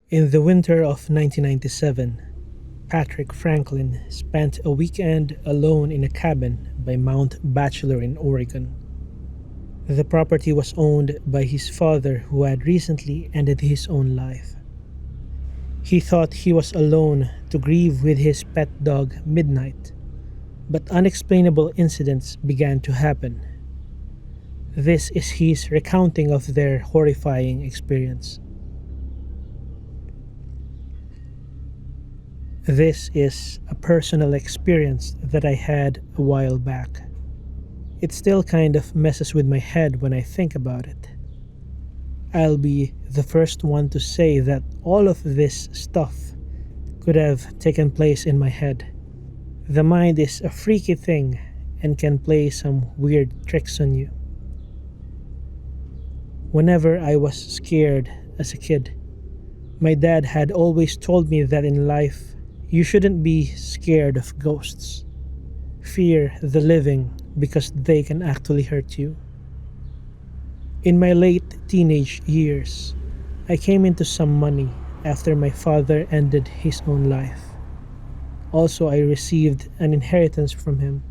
In the winter of 1997, Patrick Franklin spent a weekend alone in a cabin by Mount Bachelor in Oregon. The property was owned by his father, who had recently ended his own life. He thought he was alone to grieve with his pet dog, Midnight, but unexplainable incidents began to happen. This is his recounting of their horrifying experience. This is a personal experience that I had a while back. It still kind of messes with my head when I think about it. I'll be the first one to say that all of this stuff could have taken place in my head. The mind is a freaky thing and can play some weird tricks on you. Whenever I was scared as a kid, my dad had always told me that in life, you shouldn't be scared of ghosts. Fear the living because they can actually hurt you. In my late teenage years, I came into some money after my father ended his own life. Also, I received an inheritance from him.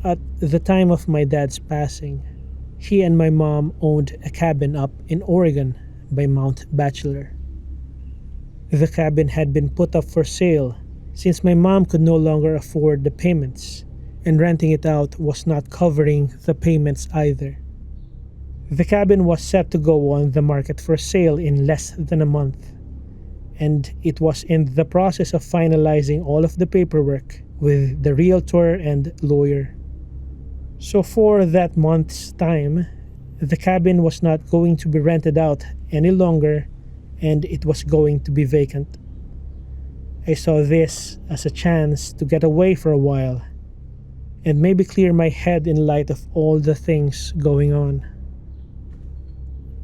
At the time of my dad's passing, he and my mom owned a cabin up in Oregon by Mount Bachelor. The cabin had been put up for sale since my mom could no longer afford the payments, and renting it out was not covering the payments either. The cabin was set to go on the market for sale in less than a month, and it was in the process of finalizing all of the paperwork with the realtor and lawyer. So for that month's time, the cabin was not going to be rented out any longer, and it was going to be vacant. I saw this as a chance to get away for a while and maybe clear my head in light of all the things going on.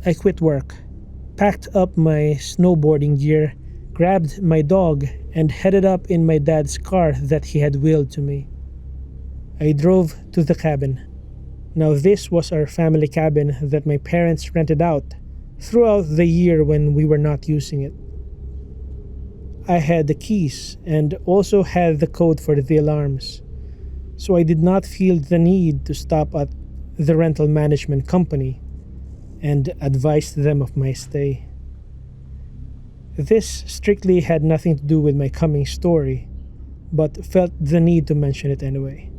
I quit work, packed up my snowboarding gear, grabbed my dog, and headed up in my dad's car that he had willed to me. I drove to the cabin. Now, this was our family cabin that my parents rented out throughout the year when we were not using it. I had the keys and also had the code for the alarms, so I did not feel the need to stop at the rental management company and advise them of my stay. This strictly had nothing to do with my coming story, but felt the need to mention it anyway.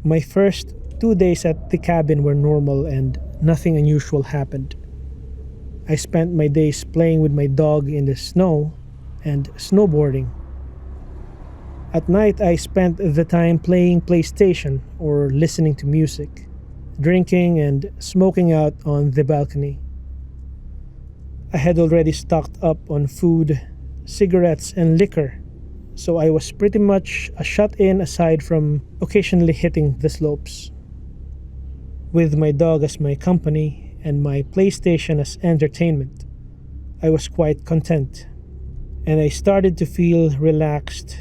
My first 2 days at the cabin were normal and nothing unusual happened. I spent my days playing with my dog in the snow and snowboarding. At night, I spent the time playing PlayStation or listening to music, drinking and smoking out on the balcony. I had already stocked up on food, cigarettes, and liquor, so I was pretty much a shut-in aside from occasionally hitting the slopes. With my dog as my company and my PlayStation as entertainment, I was quite content, and I started to feel relaxed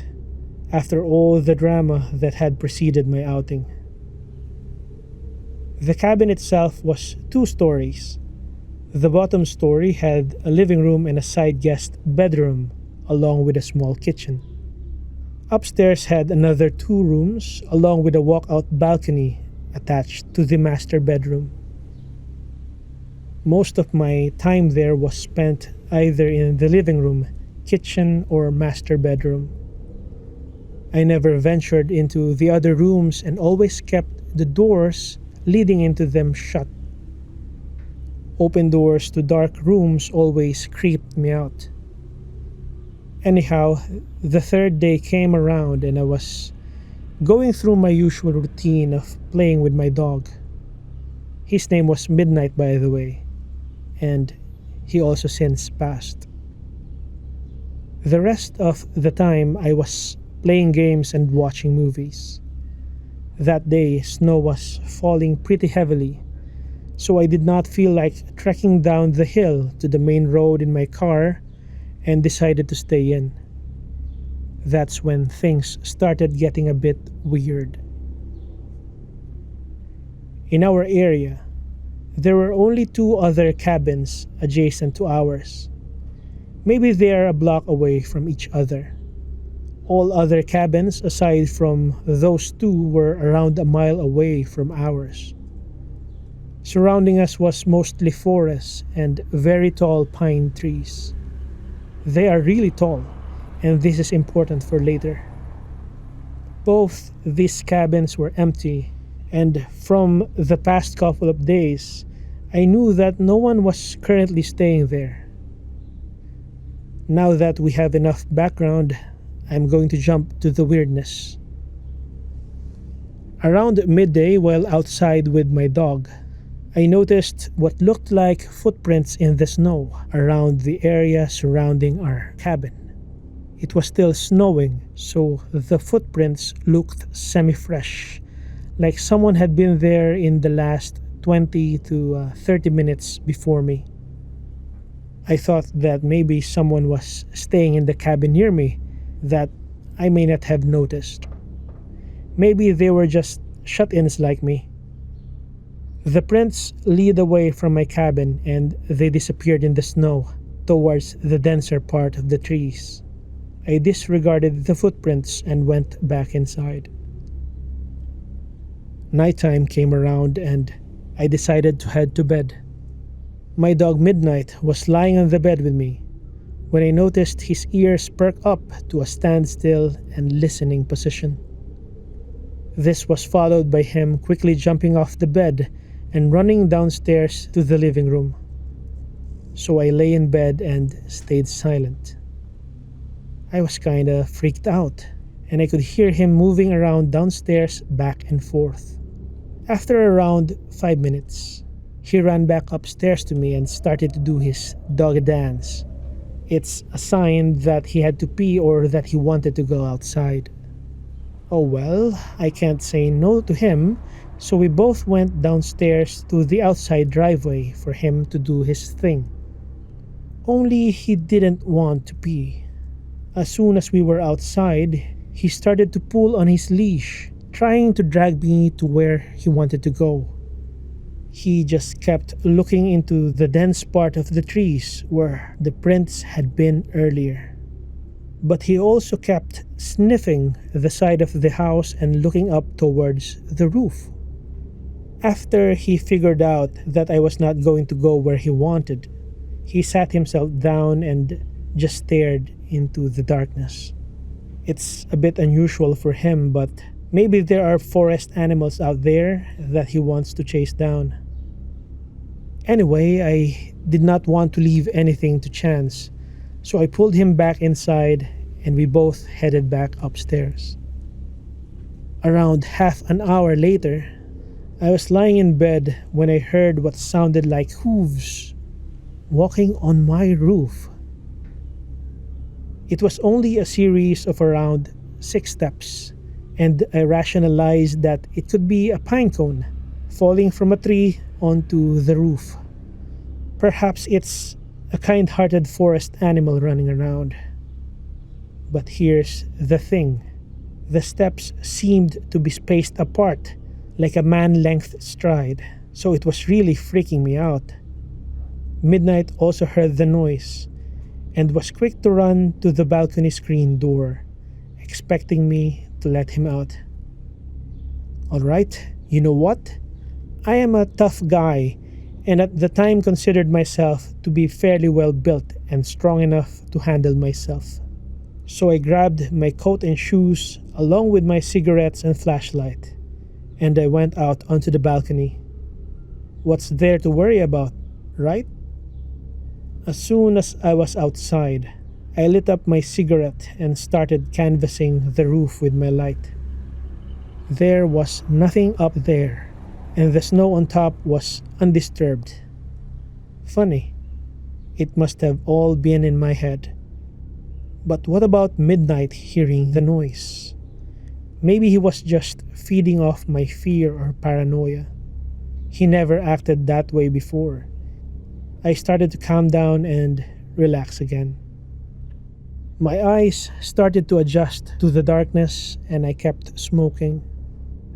after all the drama that had preceded my outing. The cabin itself was 2 stories. The bottom story had a living room and a side guest bedroom, along with a small kitchen. Upstairs had another 2 rooms, along with a walkout balcony attached to the master bedroom. Most of my time there was spent either in the living room, kitchen, or master bedroom. I never ventured into the other rooms and always kept the doors leading into them shut. Open doors to dark rooms always creeped me out. Anyhow, the 3rd day came around and I was going through my usual routine of playing with my dog. His name was Midnight, by the way, and he also since passed. The rest of the time I was playing games and watching movies. That day, snow was falling pretty heavily, so I did not feel like trekking down the hill to the main road in my car and decided to stay in. That's when things started getting a bit weird. In our area, There were only two other cabins adjacent to ours. Maybe they are a block away from each other. All other cabins aside from those two were around a mile away from ours. Surrounding us was mostly forest and very tall pine trees. They are really tall, and this is important for later. Both these cabins were empty, and from the past couple of days, I knew that no one was currently staying there. Now that we have enough background, I'm going to jump to the weirdness. Around midday, while outside with my dog, I noticed what looked like footprints in the snow around the area surrounding our cabin. It was still snowing, so the footprints looked semi-fresh, like someone had been there in the last 20 to 30 minutes before me. I thought that maybe someone was staying in the cabin near me that I may not have noticed. Maybe they were just shut-ins like me. The prints lead away from my cabin and they disappeared in the snow towards the denser part of the trees. I disregarded the footprints and went back inside. Nighttime came around and I decided to head to bed. My dog Midnight was lying on the bed with me when I noticed his ears perk up to a standstill and listening position. This was followed by him quickly jumping off the bed and running downstairs to the living room. So I lay in bed and stayed silent. I was kinda freaked out, and I could hear him moving around downstairs back and forth. After around 5 minutes, he ran back upstairs to me and started to do his dog dance. It's a sign that he had to pee or that he wanted to go outside. Oh well, I can't say no to him, so we both went downstairs to the outside driveway for him to do his thing. Only he didn't want to pee. As soon as we were outside, he started to pull on his leash, trying to drag me to where he wanted to go. He just kept looking into the dense part of the trees where the prints had been earlier. But he also kept sniffing the side of the house and looking up towards the roof. After he figured out that I was not going to go where he wanted, he sat himself down and just stared into the darkness. It's a bit unusual for him, but maybe there are forest animals out there that he wants to chase down. Anyway, I did not want to leave anything to chance, so I pulled him back inside and we both headed back upstairs. Around half an hour later, I was lying in bed when I heard what sounded like hooves walking on my roof. It was only a series of around 6 steps, and I rationalized that it could be a pine cone falling from a tree onto the roof. Perhaps it's a kind-hearted forest animal running around. But here's the thing. The steps seemed to be spaced apart, like a man-length stride, so it was really freaking me out. Midnight also heard the noise, and was quick to run to the balcony screen door, expecting me to let him out. Alright, you know what? I am a tough guy, and at the time considered myself to be fairly well built and strong enough to handle myself. So I grabbed my coat and shoes along with my cigarettes and flashlight, and I went out onto the balcony. What's there to worry about, right? As soon as I was outside, I lit up my cigarette and started canvassing the roof with my light. There was nothing up there, and the snow on top was undisturbed. Funny, it must have all been in my head. But what about Midnight hearing the noise? Maybe he was just feeding off my fear or paranoia. He never acted that way before. I started to calm down and relax again. My eyes started to adjust to the darkness and I kept smoking.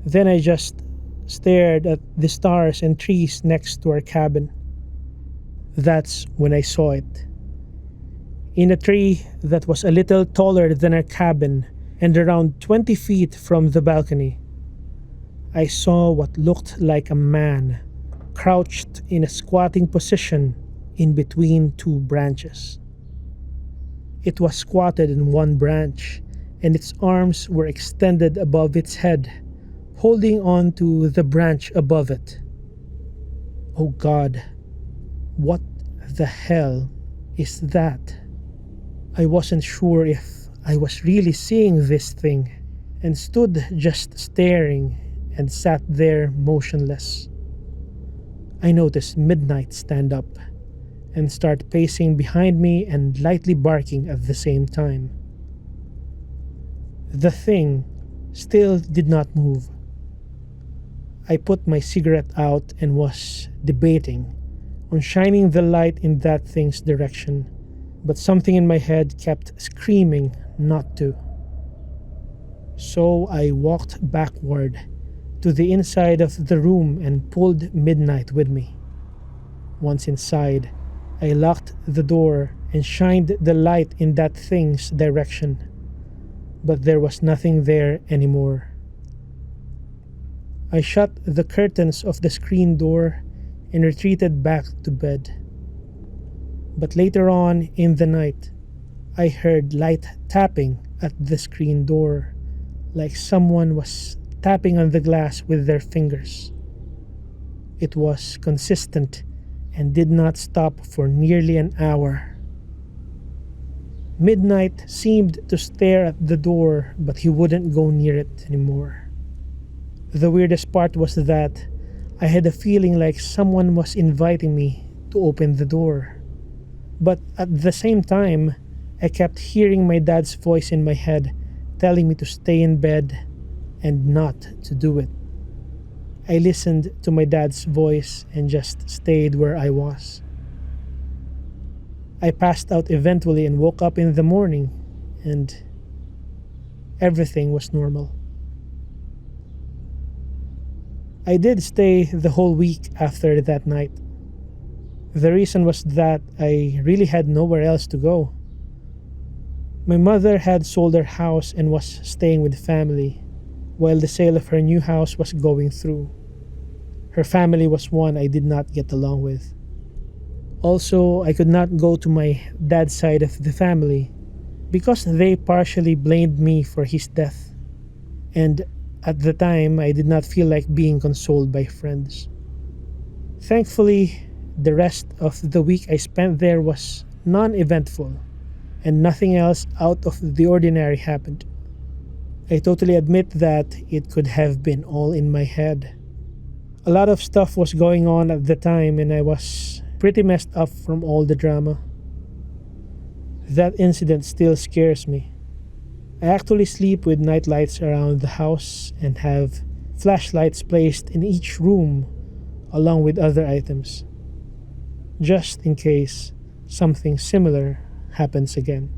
Then I just stared at the stars and trees next to our cabin. That's when I saw it. In a tree that was a little taller than our cabin and around 20 feet from the balcony, I saw what looked like a man crouched in a squatting position in between two branches. It was squatted in one branch, and its arms were extended above its head, holding on to the branch above it. Oh God, what the hell is that? I wasn't sure if I was really seeing this thing, and stood just staring and sat there motionless. I noticed Midnight stand up and start pacing behind me and lightly barking at the same time. The thing still did not move. I put my cigarette out and was debating on shining the light in that thing's direction, but something in my head kept screaming not to. So I walked backward to the inside of the room and pulled Midnight with me. Once inside, I locked the door and shined the light in that thing's direction, but there was nothing there anymore. I shut the curtains of the screen door and retreated back to bed. But later on in the night, I heard light tapping at the screen door, like someone was tapping on the glass with their fingers. It was consistent and did not stop for nearly an hour. Midnight seemed to stare at the door, but he wouldn't go near it anymore. The weirdest part was that I had a feeling like someone was inviting me to open the door. But at the same time, I kept hearing my dad's voice in my head telling me to stay in bed and not to do it. I listened to my dad's voice and just stayed where I was. I passed out eventually and woke up in the morning, and everything was normal. I did stay the whole week after that night. The reason was that I really had nowhere else to go. My mother had sold her house and was staying with family, while the sale of her new house was going through. Her family was one I did not get along with. Also, I could not go to my dad's side of the family because they partially blamed me for his death, and at the time I did not feel like being consoled by friends. Thankfully, the rest of the week I spent there was non-eventful, and nothing else out of the ordinary happened. I totally admit that it could have been all in my head. A lot of stuff was going on at the time, and I was pretty messed up from all the drama. That incident still scares me. I actually sleep with night lights around the house and have flashlights placed in each room along with other items, just in case something similar happens again.